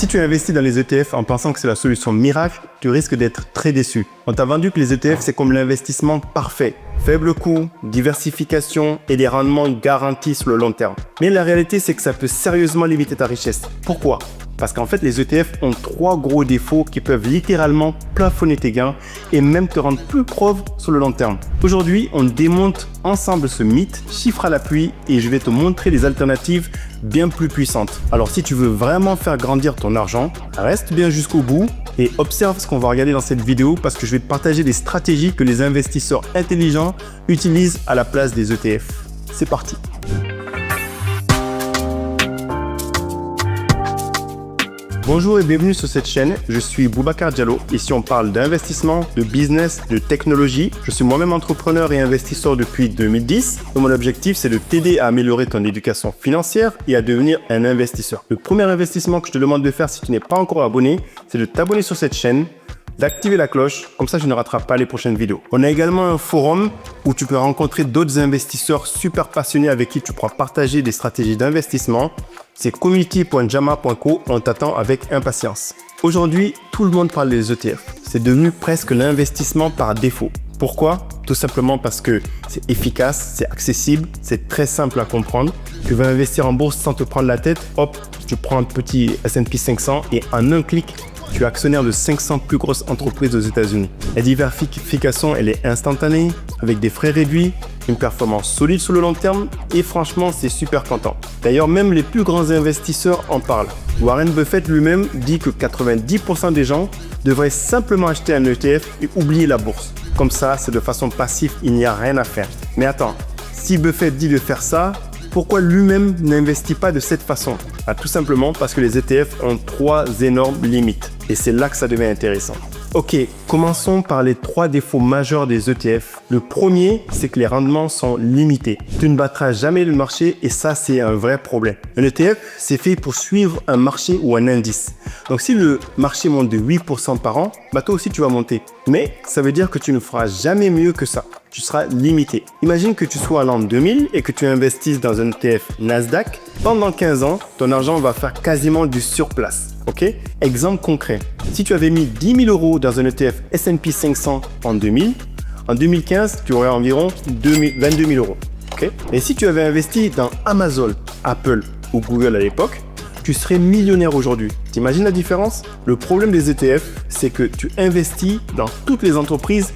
Si tu investis dans les ETF en pensant que c'est la solution miracle, tu risques d'être très déçu. On t'a vendu que les ETF, c'est comme l'investissement parfait. Faible coût, diversification et des rendements garantis sur le long terme. Mais la réalité, c'est que ça peut sérieusement limiter ta richesse. Pourquoi ? Parce qu'en fait, les ETF ont 3 gros défauts qui peuvent littéralement plafonner tes gains et même te rendre plus pauvre sur le long terme. Aujourd'hui, on démonte ensemble ce mythe, chiffre à l'appui, et je vais te montrer des alternatives bien plus puissantes. Alors si tu veux vraiment faire grandir ton argent, reste bien jusqu'au bout et observe ce qu'on va regarder dans cette vidéo parce que je vais te partager des stratégies que les investisseurs intelligents utilisent à la place des ETF. C'est parti! Bonjour et bienvenue sur cette chaîne, je suis Boubacar Diallo. Ici on parle d'investissement, de business, de technologie. Je suis moi-même entrepreneur et investisseur depuis 2010. Et mon objectif c'est de t'aider à améliorer ton éducation financière et à devenir un investisseur. Le premier investissement que je te demande de faire si tu n'es pas encore abonné, c'est de t'abonner sur cette chaîne, d'activer la cloche, comme ça je ne raterai pas les prochaines vidéos. On a également un forum où tu peux rencontrer d'autres investisseurs super passionnés avec qui tu pourras partager des stratégies d'investissement. C'est community.jama.co, on t'attend avec impatience. Aujourd'hui, tout le monde parle des ETF. C'est devenu presque l'investissement par défaut. Pourquoi ? Tout simplement parce que c'est efficace, c'est accessible, c'est très simple à comprendre. Tu vas investir en bourse sans te prendre la tête, hop, tu prends un petit S&P 500 et en un clic, tu es actionnaire de 500 plus grosses entreprises aux États-Unis. La diversification, elle est instantanée, avec des frais réduits, une performance solide sur le long terme et franchement, c'est super content. D'ailleurs, même les plus grands investisseurs en parlent. Warren Buffett lui-même dit que 90% des gens devraient simplement acheter un ETF et oublier la bourse. Comme ça, c'est de façon passive, il n'y a rien à faire. Mais attends, si Buffett dit de faire ça, pourquoi lui-même n'investit pas de cette façon ? Tout simplement parce que les ETF ont 3 énormes limites. Et c'est là que ça devient intéressant. Ok, commençons par les 3 défauts majeurs des ETF. Le premier, c'est que les rendements sont limités. Tu ne battras jamais le marché et ça, c'est un vrai problème. Un ETF, c'est fait pour suivre un marché ou un indice. Donc si le marché monte de 8% par an, toi aussi tu vas monter. Mais ça veut dire que tu ne feras jamais mieux que ça. Tu seras limité. Imagine que tu sois à l'an 2000 et que tu investisses dans un ETF Nasdaq. Pendant 15 ans, ton argent va faire quasiment du surplace. Ok ? Exemple concret. Si tu avais mis 10 000 euros dans un ETF S&P 500 en 2000, en 2015, tu aurais environ 22 000 euros. Ok ? Et si tu avais investi dans Amazon, Apple ou Google à l'époque, tu serais millionnaire aujourd'hui. T'imagines la différence ? Le problème des ETF, c'est que tu investis dans toutes les entreprises,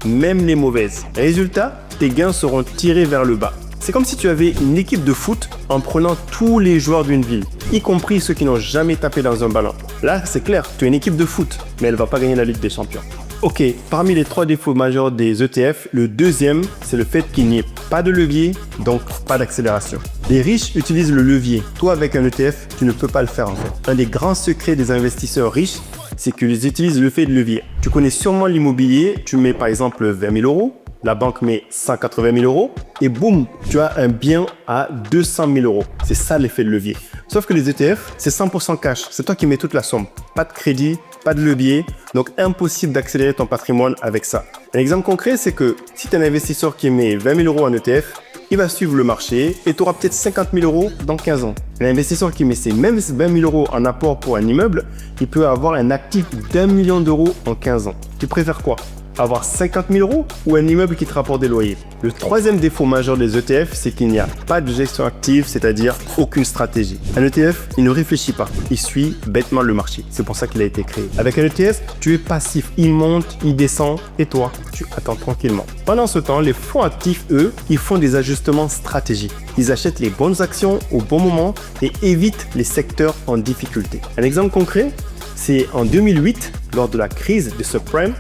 même les mauvaises. Résultat, tes gains seront tirés vers le bas. C'est comme si tu avais une équipe de foot en prenant tous les joueurs d'une ville, y compris ceux qui n'ont jamais tapé dans un ballon. Là, c'est clair, tu as une équipe de foot, mais elle ne va pas gagner la Ligue des Champions. Ok, parmi les 3 défauts majeurs des ETF, le deuxième, c'est le fait qu'il n'y ait pas de levier, donc pas d'accélération. Les riches utilisent le levier. Toi, avec un ETF, tu ne peux pas le faire en fait. Un des grands secrets des investisseurs riches, c'est qu'ils utilisent le fait de levier. Tu connais sûrement l'immobilier, tu mets par exemple 20 000 euros, la banque met 180 000 euros et boum, tu as un bien à 200 000 euros. C'est ça l'effet de levier. Sauf que les ETF, c'est 100% cash. C'est toi qui mets toute la somme. Pas de crédit, pas de levier. Donc impossible d'accélérer ton patrimoine avec ça. Un exemple concret, c'est que si tu es un investisseur qui met 20 000 euros en ETF, il va suivre le marché et tu auras peut-être 50 000 euros dans 15 ans. L'investisseur qui met ses mêmes 20 000 euros en apport pour un immeuble, il peut avoir un actif d'1 million d'euros en 15 ans. Tu préfères quoi ? Avoir 50 000 euros ou un immeuble qui te rapporte des loyers. Le troisième défaut majeur des ETF, c'est qu'il n'y a pas de gestion active, c'est-à-dire aucune stratégie. Un ETF, il ne réfléchit pas, il suit bêtement le marché. C'est pour ça qu'il a été créé. Avec un ETF, tu es passif, il monte, il descend et toi, tu attends tranquillement. Pendant ce temps, les fonds actifs, eux, ils font des ajustements stratégiques. Ils achètent les bonnes actions au bon moment et évitent les secteurs en difficulté. Un exemple concret, c'est en 2008, lors de la crise des subprimes,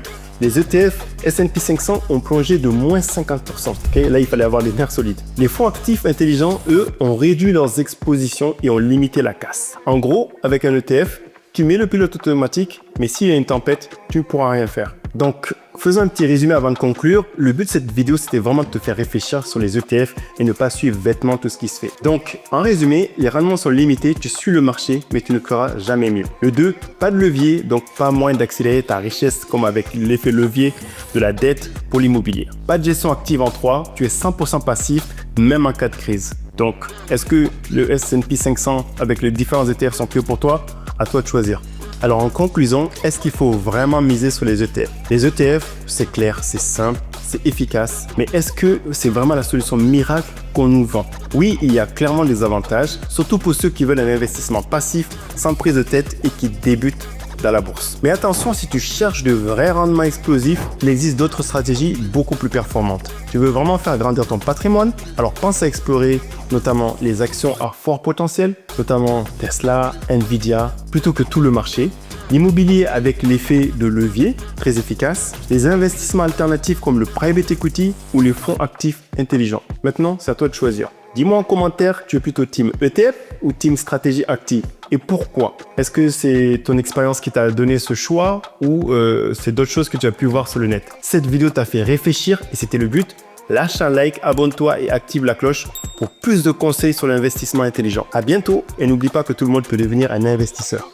les ETF S&P 500 ont plongé de moins 50%. Okay? Là, il fallait avoir des nerfs solides. Les fonds actifs intelligents, eux, ont réduit leurs expositions et ont limité la casse. En gros, avec un ETF, tu mets le pilote automatique, mais s'il y a une tempête, tu ne pourras rien faire. Donc, faisons un petit résumé avant de conclure. Le but de cette vidéo, c'était vraiment de te faire réfléchir sur les ETF et ne pas suivre bêtement tout ce qui se fait. Donc, en résumé, les rendements sont limités, tu suis le marché, mais tu ne feras jamais mieux. Le 2, pas de levier, donc pas moyen d'accélérer ta richesse comme avec l'effet levier de la dette pour l'immobilier. Pas de gestion active en 3, tu es 100% passif, même en cas de crise. Donc, est-ce que le S&P 500 avec les différents ETF sont que pour toi ? À toi de choisir. Alors en conclusion, est-ce qu'il faut vraiment miser sur les ETF? Les ETF, c'est clair, c'est simple, c'est efficace, mais est-ce que c'est vraiment la solution miracle qu'on nous vend? Oui, il y a clairement des avantages, surtout pour ceux qui veulent un investissement passif, sans prise de tête et qui débutent dans la bourse. Mais attention, si tu cherches de vrais rendements explosifs, il existe d'autres stratégies beaucoup plus performantes. Tu veux vraiment faire grandir ton patrimoine? Alors pense à explorer notamment les actions à fort potentiel, notamment Tesla, Nvidia, plutôt que tout le marché. L'immobilier avec l'effet de levier, très efficace. Les investissements alternatifs comme le private equity ou les fonds actifs intelligents. Maintenant, c'est à toi de choisir. Dis-moi en commentaire, tu es plutôt team ETF ou team stratégie active? Et pourquoi? Est-ce que c'est ton expérience qui t'a donné ce choix ou c'est d'autres choses que tu as pu voir sur le net? Cette vidéo t'a fait réfléchir et c'était le but. Lâche un like, abonne-toi et active la cloche pour plus de conseils sur l'investissement intelligent. À bientôt et n'oublie pas que tout le monde peut devenir un investisseur.